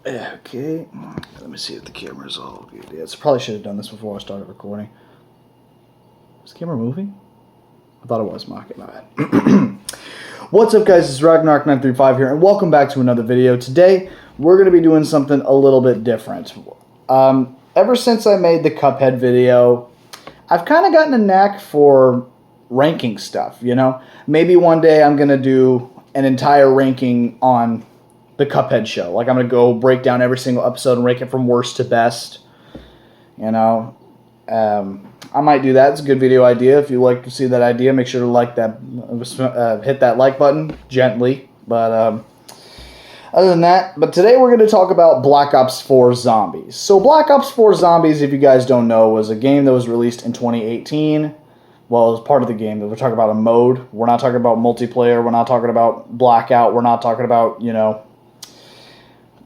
Okay, let me see if the camera's all good. Yeah, so probably should have done this before I started recording. Is the camera moving? I thought it was. Market my bad. What's up, guys? It's Ragnarok935 here, and welcome back to another video. Today, we're going to be doing something a little bit different. Ever since I made the Cuphead video, I've kind of gotten a knack for ranking stuff, you know? Maybe one day I'm going to do an entire ranking on the Cuphead show. Like, I'm going to go break down every single episode and rank it from worst to best, you know? I might do that. It's a good video idea. If you like to see that idea, make sure to like that, hit that like button gently. But other than that, today we're going to talk about Black Ops 4 Zombies. So Black Ops 4 Zombies, if you guys don't know, was a game that was released in 2018. Well, it was part of the game. We're talking about a mode. We're not talking about multiplayer. We're not talking about Blackout. We're not talking about, you know,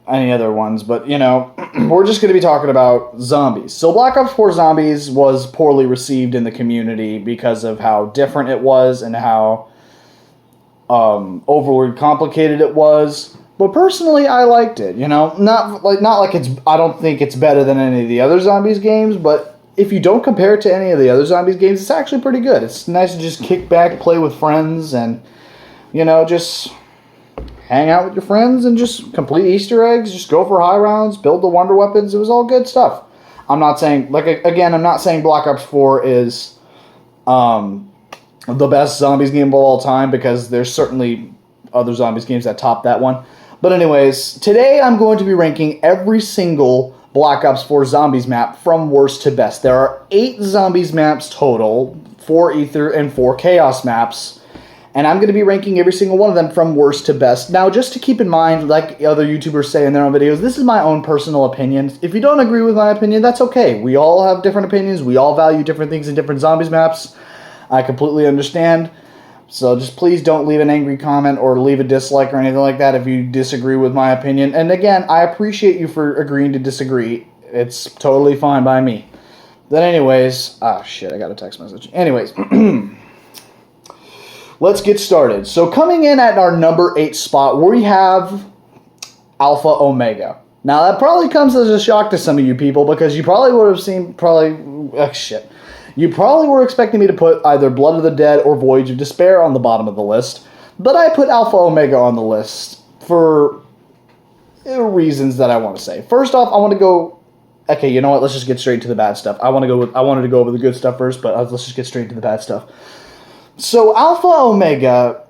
any other ones, but, you know, we're just going to be talking about zombies. So Black Ops 4 Zombies was poorly received in the community because of how different it was and how overly complicated it was. But personally, I liked it, you know? Not like it's, I don't think it's better than any of the other Zombies games, but if you don't compare it to any of the other Zombies games, it's actually pretty good. It's nice to just kick back, play with friends, and, you know, just hang out with your friends and just complete Easter eggs, just go for high rounds, build the wonder weapons. It was all good stuff. I'm not saying, I'm not saying Black Ops 4 is the best Zombies game of all time, because there's certainly other Zombies games that top that one. But anyways, today I'm going to be ranking every single Black Ops 4 Zombies map from worst to best. There are 8 Zombies maps total, 4 Ether and 4 Chaos maps. And I'm going to be ranking every single one of them from worst to best. Now, just to keep in mind, like other YouTubers say in their own videos, this is my own personal opinion. If you don't agree with my opinion, that's okay. We all have different opinions. We all value different things in different Zombies maps. I completely understand. So just please don't leave an angry comment or leave a dislike or anything like that if you disagree with my opinion. And again, I appreciate you for agreeing to disagree. It's totally fine by me. Then anyways, shit, I got a text message. Anyways, let's get started. So coming in at our number 8 spot, we have Alpha Omega. Now that probably comes as a shock to some of you people, because you probably would have seen, you probably were expecting me to put either Blood of the Dead or Voyage of Despair on the bottom of the list. But I put Alpha Omega on the list for reasons that I want to say. First off, I want to go, okay, you know what, let's just get straight to the bad stuff. I wanted to go over the good stuff first, but let's just get straight to the bad stuff. So Alpha Omega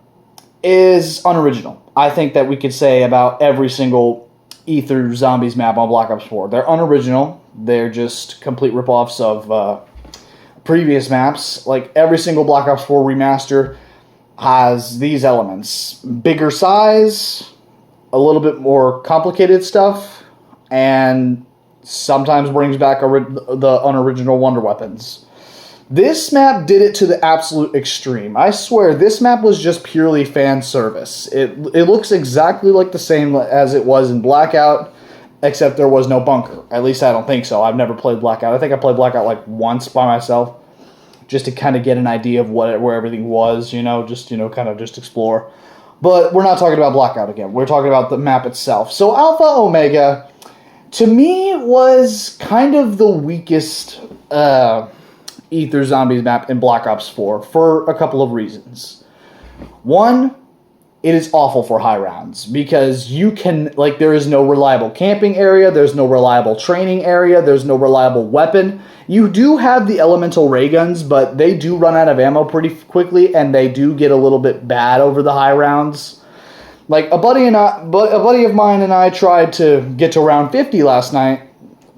is unoriginal. I think that we could say about every single Ether Zombies map on Black Ops 4. They're unoriginal. They're just complete ripoffs of previous maps. Like, every single Black Ops 4 remaster has these elements. Bigger size, a little bit more complicated stuff, and sometimes brings back the unoriginal wonder weapons. This map did it to the absolute extreme. I swear, this map was just purely fan service. It looks exactly like the same as it was in Blackout, except there was no bunker. At least I don't think so. I've never played Blackout. I think I played Blackout like once by myself, just to kind of get an idea of where everything was, you know, kind of just explore. But we're not talking about Blackout again. We're talking about the map itself. So Alpha Omega, to me, was kind of the weakest Ether Zombies map in Black Ops 4 for a couple of reasons. One, it is awful for high rounds, because you can, like, there is no reliable camping area, there's no reliable training area, there's no reliable weapon. You do have the elemental ray guns, but they do run out of ammo pretty quickly, and they do get a little bit bad over the high rounds. Like, a buddy of mine and I tried to get to round 50 last night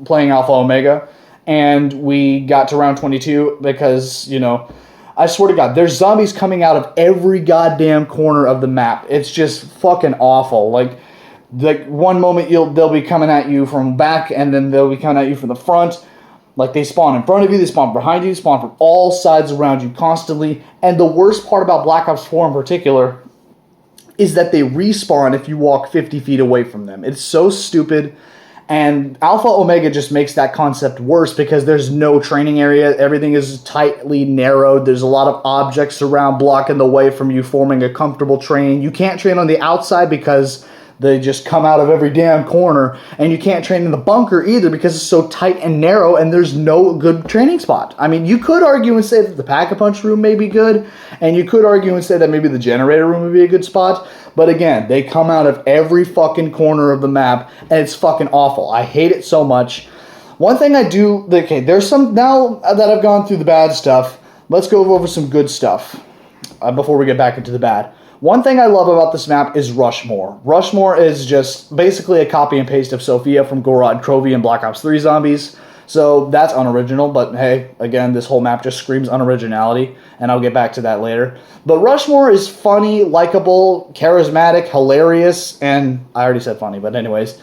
playing Alpha Omega, and we got to round 22 because, you know, I swear to God, there's zombies coming out of every goddamn corner of the map. It's just fucking awful. Like one moment they'll be coming at you from back, and then they'll be coming at you from the front. Like, they spawn in front of you, they spawn behind you, they spawn from all sides around you constantly. And the worst part about Black Ops 4 in particular is that they respawn if you walk 50 feet away from them. It's so stupid. And Alpha Omega just makes that concept worse, because there's no training area. Everything is tightly narrowed. There's a lot of objects around blocking the way from you forming a comfortable train. You can't train on the outside because They just come out of every damn corner, and you can't train in the bunker either because it's so tight and narrow, and there's no good training spot. I mean, you could argue and say that the Pack-a-Punch room may be good, and you could argue and say that maybe the generator room would be a good spot, but again, they come out of every fucking corner of the map, and it's fucking awful. I hate it so much. One thing I do, okay, there's some, now that I've gone through the bad stuff, let's go over some good stuff before we get back into the bad. One thing I love about this map is Rushmore. Rushmore is just basically a copy and paste of Sophia from Gorod, Crovy, and Black Ops 3 Zombies. So that's unoriginal, but hey, again, this whole map just screams unoriginality, and I'll get back to that later. But Rushmore is funny, likable, charismatic, hilarious, and I already said funny, but anyways.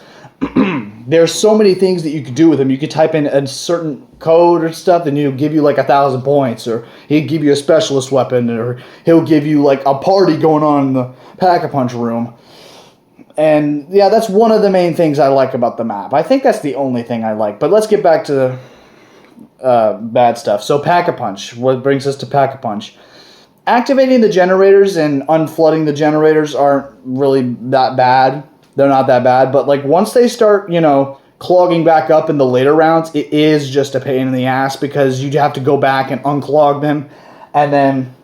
There's so many things that you could do with him. You could type in a certain code or stuff, and he'll give you like 1,000 points, or he'll give you a specialist weapon, or he'll give you like a party going on in the Pack-a-Punch room. And yeah, that's one of the main things I like about the map. I think that's the only thing I like. But let's get back to the bad stuff. So Pack-a-Punch. What brings us to Pack-a-Punch? Activating the generators and unflooding the generators aren't really that bad. They're not that bad, but like once they start, you know, clogging back up in the later rounds, it is just a pain in the ass because you have to go back and unclog them, and then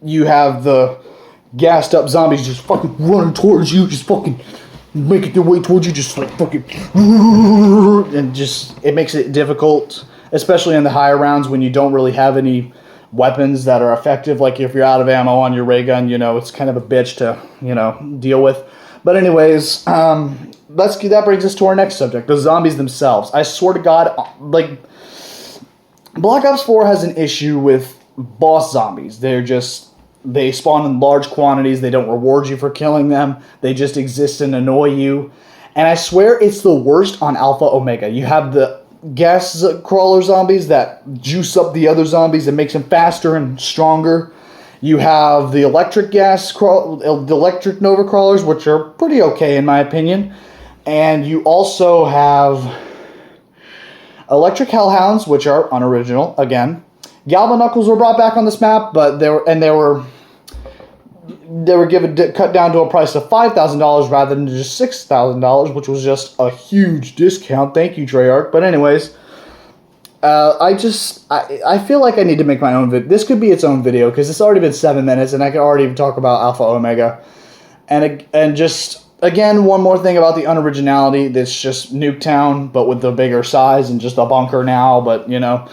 you have the gassed up zombies just fucking running towards you, just fucking making their way towards you, just like fucking, and just, it makes it difficult, especially in the higher rounds when you don't really have any weapons that are effective. Like if you're out of ammo on your ray gun, you know, it's kind of a bitch to, you know, deal with. But anyways, that brings us to our next subject, the zombies themselves. I swear to God, like, Black Ops 4 has an issue with boss zombies. They spawn in large quantities, they don't reward you for killing them, they just exist and annoy you. And I swear it's the worst on Alpha Omega. You have the gas crawler zombies that juice up the other zombies and makes them faster and stronger. You have the electric the electric Nova crawlers, which are pretty okay in my opinion. And you also have electric hellhounds, which are unoriginal again. Galva Knuckles were brought back on this map, but they were cut down to a price of $5,000 rather than just $6,000, which was just a huge discount. Thank you, Treyarch. But anyways, I feel like I need to make my own video. This could be its own video because it's already been 7 minutes, and I can already talk about Alpha Omega. And just again, one more thing about the unoriginality. That's just Nuketown, but with the bigger size and just a bunker now. But you know,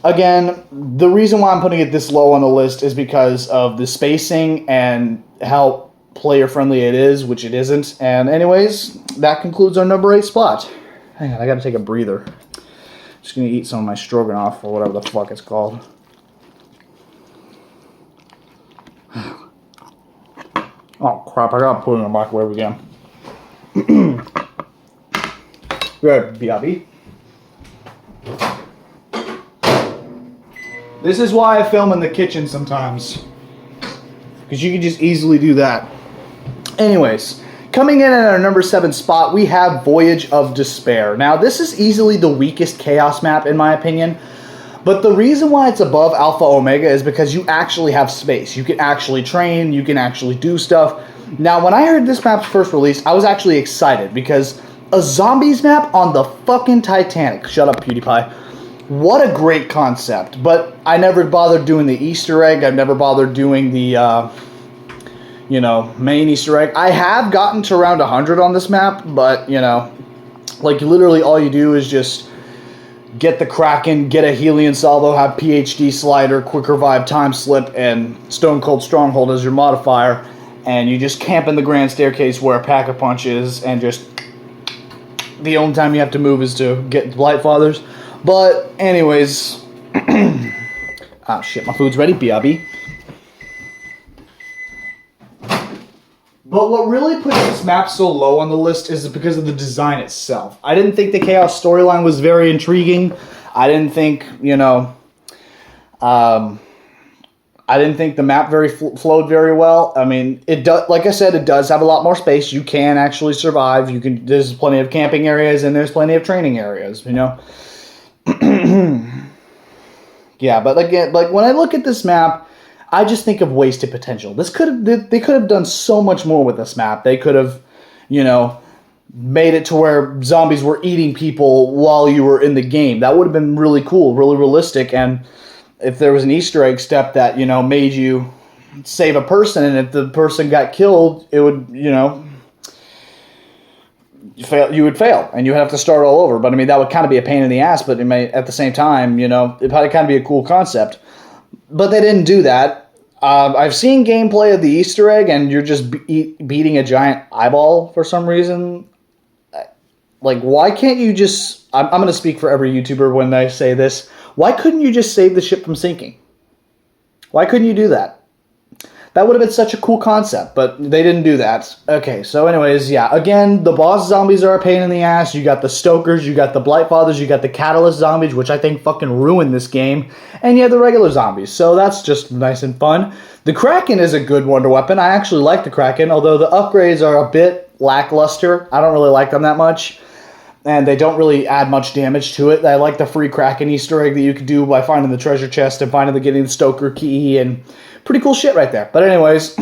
again, the reason why I'm putting it this low on the list is because of the spacing and how player friendly it is, which it isn't. And anyways, that concludes our number 8 spot. Hang on, I gotta take a breather. Just gonna eat some of my stroganoff or whatever the fuck it's called. Oh crap, I gotta put it in the microwave again. Good, BRB. This is why I film in the kitchen sometimes. Because you can just easily do that. Anyways, coming in at our number 7 spot, we have Voyage of Despair. Now, this is easily the weakest Chaos map, in my opinion. But the reason why it's above Alpha Omega is because you actually have space. You can actually train, you can actually do stuff. Now, when I heard this map's first release, I was actually excited because a zombies map on the fucking Titanic. Shut up, PewDiePie. What a great concept. But I never bothered doing the Easter egg. I've never bothered doing the, you know, main Easter egg. I have gotten to around 100 on this map, but, you know, like literally all you do is just get the Kraken, get a Helion Salvo, have PhD Slider, Quick Revive, Time Slip, and Stone Cold Stronghold as your modifier, and you just camp in the Grand Staircase where Pack-a-Punch is, and just the only time you have to move is to get Blightfathers. But anyways, ah shit, my food's ready, BRB. But what really puts this map so low on the list is because of the design itself. I didn't think the Chaos storyline was very intriguing. I didn't think, you know, I didn't think the map flowed very well. I mean, it does, like I said, it does have a lot more space. You can actually survive. There's plenty of camping areas and there's plenty of training areas, you know. Yeah, but again, like when I look at this map, I just think of wasted potential. They could have done so much more with this map. They could have, made it to where zombies were eating people while you were in the game. That would have been really cool, really realistic. And if there was an Easter egg step that, made you save a person, and if the person got killed, it would, you would fail, and you would have to start all over. But, that would kind of be a pain in the ass, but at the same time, it'd probably kind of be a cool concept. But they didn't do that. I've seen gameplay of the Easter egg, and you're just beating a giant eyeball for some reason. Like, why can't you just... I'm going to speak for every YouTuber when I say this. Why couldn't you just save the ship from sinking? Why couldn't you do that? That would have been such a cool concept, but they didn't do that. Okay, so anyways, yeah. Again, the boss zombies are a pain in the ass. You got the Stokers, you got the Blightfathers, you got the Catalyst zombies, which I think fucking ruined this game. And you have the regular zombies, so that's just nice and fun. The Kraken is a good wonder weapon. I actually like the Kraken, although the upgrades are a bit lackluster. I don't really like them that much. And they don't really add much damage to it. I like the free Kraken Easter egg that you could do by finding the treasure chest and getting the Stoker key, and pretty cool shit right there. But anyways,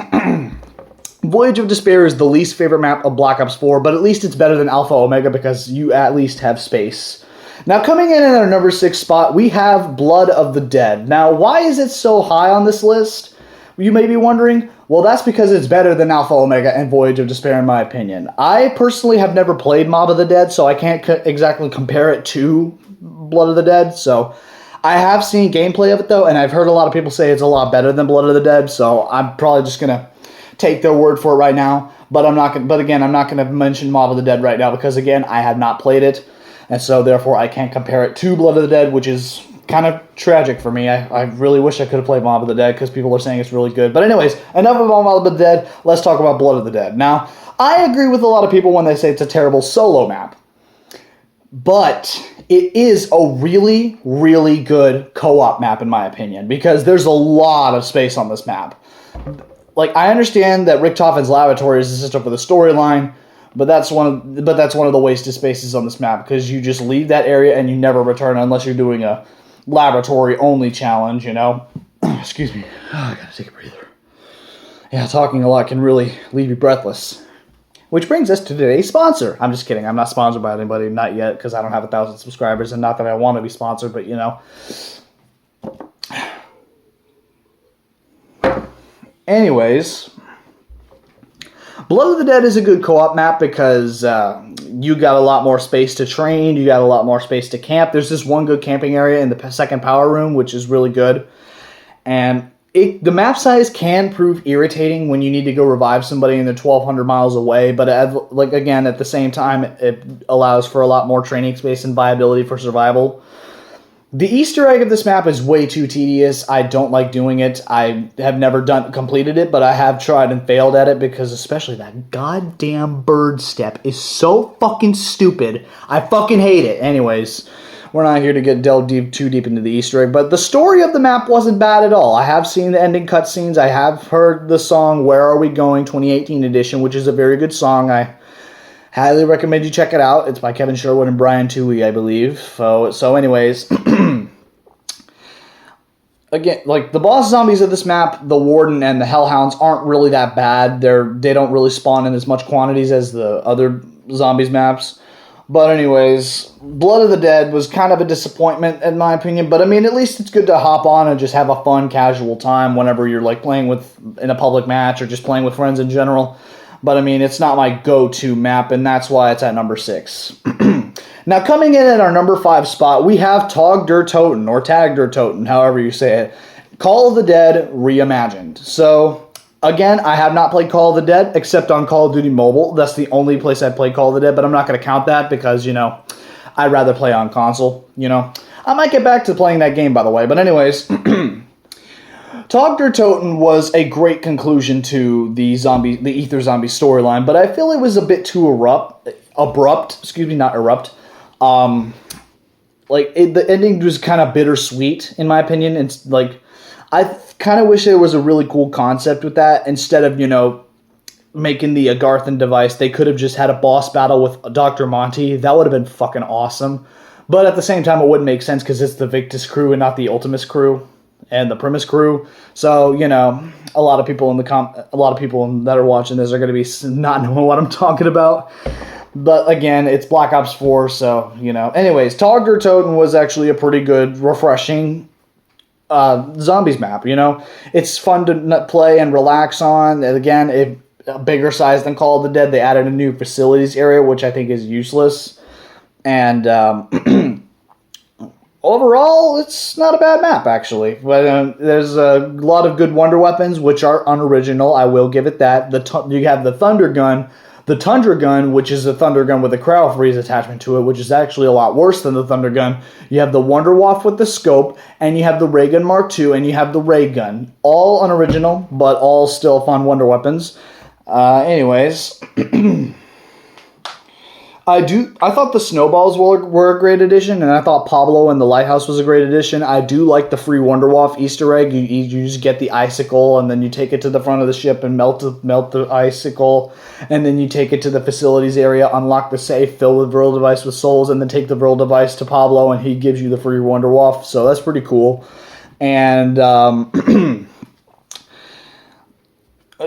Voyage of Despair is the least favorite map of Black Ops 4, but at least it's better than Alpha Omega because you at least have space. Now, coming in at our number 6 spot, we have Blood of the Dead. Now, why is it so high on this list? You may be wondering. Well, that's because it's better than Alpha Omega and Voyage of Despair, in my opinion. I personally have never played Mob of the Dead, so I can't exactly compare it to Blood of the Dead. So I have seen gameplay of it, though, and I've heard a lot of people say it's a lot better than Blood of the Dead, so I'm probably just going to take their word for it right now. But I'm not going to mention Mob of the Dead right now because, again, I have not played it, and so therefore I can't compare it to Blood of the Dead, which is kind of tragic for me. I really wish I could have played Mob of the Dead because people are saying it's really good. But anyways, enough about Mob of the Dead. Let's talk about Blood of the Dead. Now, I agree with a lot of people when they say it's a terrible solo map. But it is a really, really good co-op map in my opinion because there's a lot of space on this map. Like, I understand that Richtofen's laboratory is the system for the storyline, but that's one of the wasted spaces on this map because you just leave that area and you never return unless you're doing a laboratory only challenge, Excuse me. Oh, I gotta take a breather. Yeah, talking a lot can really leave you breathless. Which brings us to today's sponsor. I'm just kidding. I'm not sponsored by anybody, not yet, because I don't have 1,000 subscribers, and not that I want to be sponsored, but Anyways, Blood of the Dead is a good co-op map because you got a lot more space to train, you got a lot more space to camp. There's this one good camping area in the second power room, which is really good. And the map size can prove irritating when you need to go revive somebody and they're 1,200 miles away, but again, at the same time, it allows for a lot more training space and viability for survival. The Easter egg of this map is way too tedious. I don't like doing it. I have never completed it, but I have tried and failed at it because especially that goddamn bird step is so fucking stupid. I fucking hate it. Anyways, we're not here to delve too deep into the Easter egg, but the story of the map wasn't bad at all. I have seen the ending cutscenes. I have heard the song Where Are We Going 2018 edition, which is a very good song. I highly recommend you check it out. It's by Kevin Sherwood and Brian Toohey, I believe. So anyways, again, like the boss zombies of this map, the Warden and the Hellhounds aren't really that bad. They don't really spawn in as much quantities as the other zombies maps. But anyways, Blood of the Dead was kind of a disappointment in my opinion. But I mean, at least it's good to hop on and just have a fun, casual time whenever you're like playing in a public match or just playing with friends in general. But I mean, it's not my go-to map, and that's why it's at number 6. Now, coming in at our number 5 spot, we have Tag der Toten, or Tag der Toten, however you say it. Call of the Dead Reimagined. So, again, I have not played Call of the Dead, except on Call of Duty Mobile. That's the only place I've played Call of the Dead, but I'm not going to count that because, I'd rather play on console, I might get back to playing that game, by the way, but anyways... Tag der Toten was a great conclusion to the Ether Zombie storyline, but I feel it was a bit too abrupt. Excuse me, not erupt. The ending was kind of bittersweet, in my opinion. It's like, I kind of wish there was a really cool concept with that. Instead of, making the Agarthan device, they could have just had a boss battle with Dr. Monty. That would have been fucking awesome. But at the same time, it wouldn't make sense because it's the Victus crew and not the Ultimus crew. and the Primus crew. So, you know, a lot of people that are watching this are going to be not knowing what I'm talking about. But again, it's Black Ops 4, so, you know. Anyways, Togger Toten was actually a pretty good, refreshing zombies map, you know. It's fun to play and relax on. And again, a bigger size than Call of the Dead. They added a new facilities area, which I think is useless. And overall, it's not a bad map, actually. But there's a lot of good wonder weapons, which are unoriginal. I will give it that. You have the Thunder Gun, the Tundra Gun, which is a Thunder Gun with a Crowd Freeze attachment to it, which is actually a lot worse than the Thunder Gun. You have the Wonder Waff with the scope, and you have the Ray Gun Mark II, and you have the Ray Gun. All unoriginal, but all still fun wonder weapons. Anyways... I thought the snowballs were a great addition, and I thought Pablo and the Lighthouse was a great addition. I do like the free Wonder Waff Easter egg. You just get the icicle, and then you take it to the front of the ship and melt the icicle, and then you take it to the facilities area, unlock the safe, fill the Vril device with souls, and then take the Vril device to Pablo, and he gives you the free Wonder Waff. So that's pretty cool. And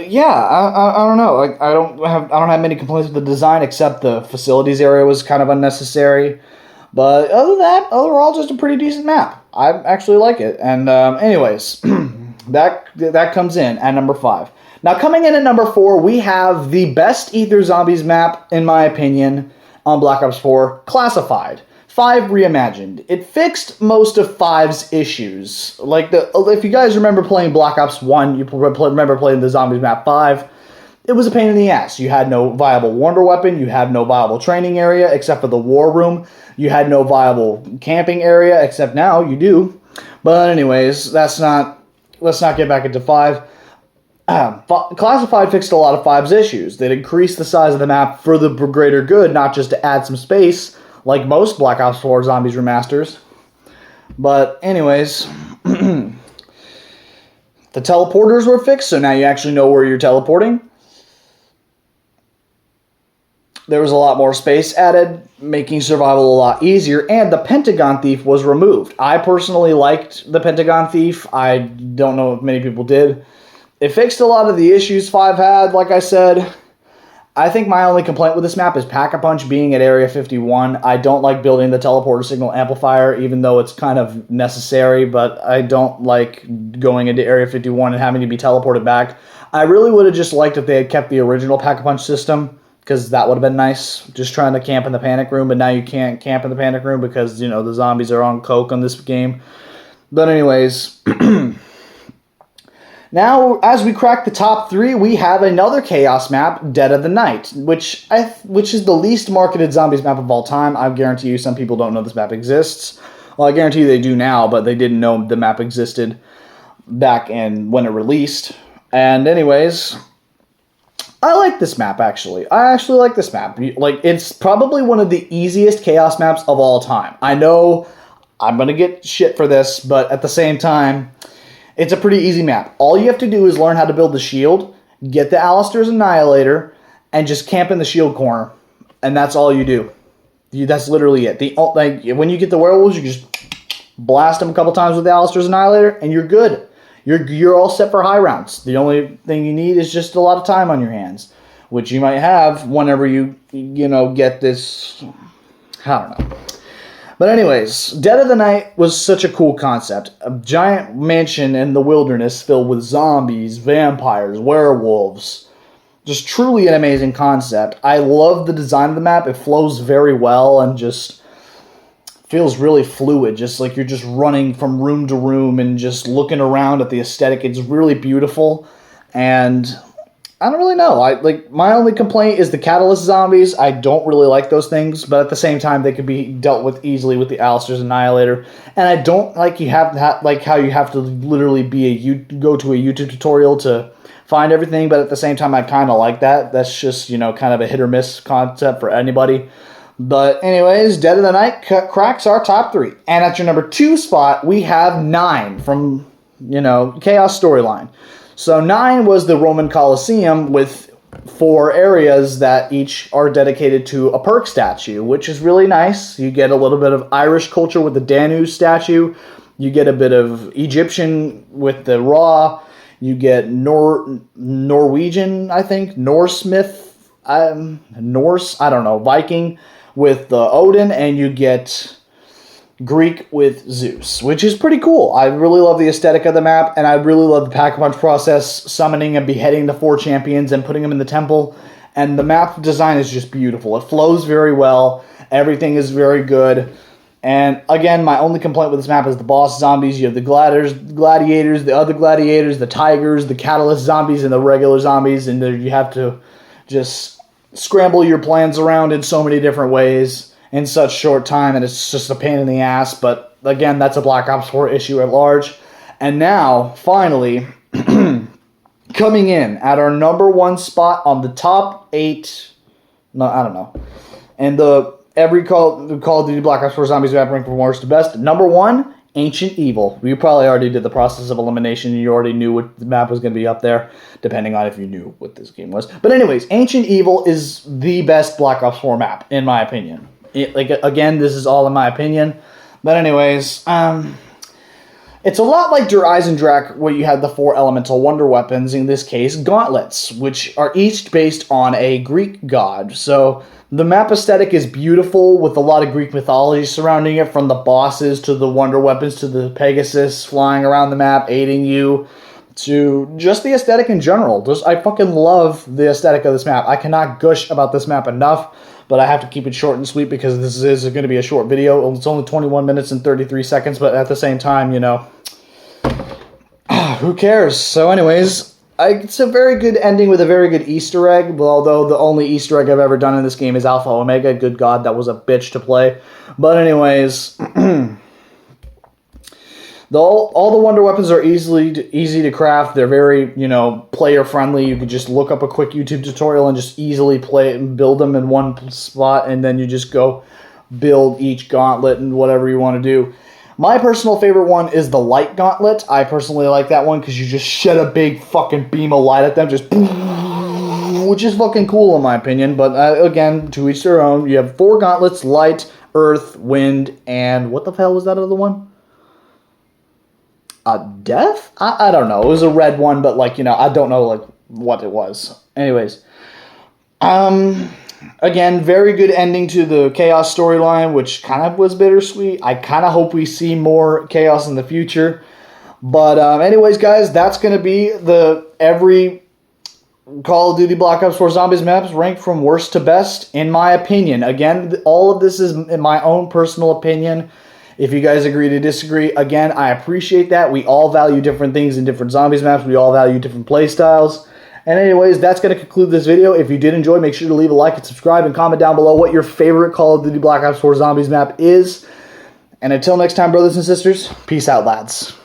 yeah, I don't know. I don't have many complaints with the design, except the facilities area was kind of unnecessary. But other than that, overall, just a pretty decent map. I actually like it. And anyways, that comes in at number 5. Now, coming in at number 4, we have the best Ether Zombies map, in my opinion, on Black Ops 4, Classified. 5 reimagined. It fixed most of 5's issues. Like, if you guys remember playing Black Ops 1, you remember playing the Zombies map 5, it was a pain in the ass. You had no viable wonder weapon, you had no viable training area, except for the war room, you had no viable camping area, except now you do. But anyways, let's not get back into 5. Classified fixed a lot of 5's issues. They increased the size of the map for the greater good, not just to add some space, like most Black Ops 4 Zombies remasters. But anyways, the teleporters were fixed, so now you actually know where you're teleporting. There was a lot more space added, making survival a lot easier, and the Pentagon Thief was removed. I personally liked the Pentagon Thief. I don't know if many people did. It fixed a lot of the issues 5 had, like I said. I think my only complaint with this map is Pack-a-Punch being at Area 51. I don't like building the teleporter signal amplifier, even though it's kind of necessary, but I don't like going into Area 51 and having to be teleported back. I really would have just liked if they had kept the original Pack-a-Punch system, because that would have been nice, just trying to camp in the panic room, but now you can't camp in the panic room because, you know, the zombies are on coke on this game. But anyways... Now, as we crack the top 3, we have another Chaos map, Dead of the Night, which is the least marketed Zombies map of all time. I guarantee you some people don't know this map exists. Well, I guarantee you they do now, but they didn't know the map existed back when it released. And anyways, I like this map, actually. I actually like this map. Like, it's probably one of the easiest Chaos maps of all time. I know I'm going to get shit for this, but at the same time... It's a pretty easy map. All you have to do is learn how to build the shield, get the Alistair's Annihilator, and just camp in the shield corner. And that's all you do. That's literally it. When you get the werewolves, you just blast them a couple times with the Alistair's Annihilator, and you're good. You're all set for high rounds. The only thing you need is just a lot of time on your hands, which you might have whenever you get this... I don't know. But anyways, Dead of the Night was such a cool concept. A giant mansion in the wilderness filled with zombies, vampires, werewolves. Just truly an amazing concept. I love the design of the map. It flows very well and just feels really fluid. Just like you're just running from room to room and just looking around at the aesthetic. It's really beautiful. And... I don't really know. My only complaint is the Catalyst zombies. I don't really like those things, but at the same time, they could be dealt with easily with the Alistair's Annihilator. And I don't like how you have to literally go to a YouTube tutorial to find everything, but at the same time, I kind of like that. That's just, kind of a hit or miss concept for anybody. But anyways, Dead of the Night cracks our top 3. And at your number 2 spot, we have 9 from, Chaos Storyline. So 9 was the Roman Colosseum with 4 areas that each are dedicated to a perk statue, which is really nice. You get a little bit of Irish culture with the Danu statue. You get a bit of Egyptian with the Ra. You get Norwegian, I think, Norse, I don't know, Viking with the Odin, and you get Greek with Zeus, which is pretty cool. I really love the aesthetic of the map, and I really love the pack-a-punch process, summoning and beheading the 4 champions and putting them in the temple. And the map design is just beautiful. It flows very well. Everything is very good. And again, my only complaint with this map is the boss zombies. You have the gladiators, the other gladiators, the tigers, the catalyst zombies, and the regular zombies. And you have to just scramble your plans around in so many different ways in such short time. And it's just a pain in the ass. But again, that's a Black Ops 4 issue at large. And now, finally, coming in at our number 1 spot on the top 8. No, I don't know. And every Call of Duty Black Ops 4 Zombies map ranked from worst to best. Number 1, Ancient Evil. You probably already did the process of elimination. You already knew what the map was going to be up there, depending on if you knew what this game was. But anyways, Ancient Evil is the best Black Ops 4 map, in my opinion. Again, this is all in my opinion. But anyways, it's a lot like Der Eisendrache, where you have the 4 elemental wonder weapons, in this case, gauntlets, which are each based on a Greek god. So the map aesthetic is beautiful, with a lot of Greek mythology surrounding it, from the bosses to the wonder weapons to the Pegasus flying around the map, aiding you, to just the aesthetic in general. I fucking love the aesthetic of this map. I cannot gush about this map enough, but I have to keep it short and sweet because this is going to be a short video. It's only 21 minutes and 33 seconds, but at the same time, you know, who cares? So anyways, it's a very good ending with a very good Easter egg, although the only Easter egg I've ever done in this game is Alpha Omega. Good God, that was a bitch to play. But anyways, all the wonder weapons are easy to craft. They're very, player friendly. You can just look up a quick YouTube tutorial and just easily play it and build them in one spot, and then you just go build each gauntlet and whatever you want to do. My personal favorite one is the light gauntlet. I personally like that one because you just shed a big fucking beam of light at them, just which is fucking cool in my opinion. But again, to each their own. You have 4 gauntlets: light, earth, wind, and what the hell was that other one? Death? I don't know. It was a red one, but I don't know what it was. Anyways, again, very good ending to the Chaos storyline, which kind of was bittersweet. I kind of hope we see more Chaos in the future. But anyways, guys, that's going to be every Call of Duty Black Ops 4 Zombies maps ranked from worst to best, in my opinion. Again, all of this is in my own personal opinion. If you guys agree to disagree, again, I appreciate that. We all value different things in different Zombies maps. We all value different play styles. And anyways, that's going to conclude this video. If you did enjoy, make sure to leave a like and subscribe and comment down below what your favorite Call of Duty Black Ops 4 Zombies map is. And until next time, brothers and sisters, peace out, lads.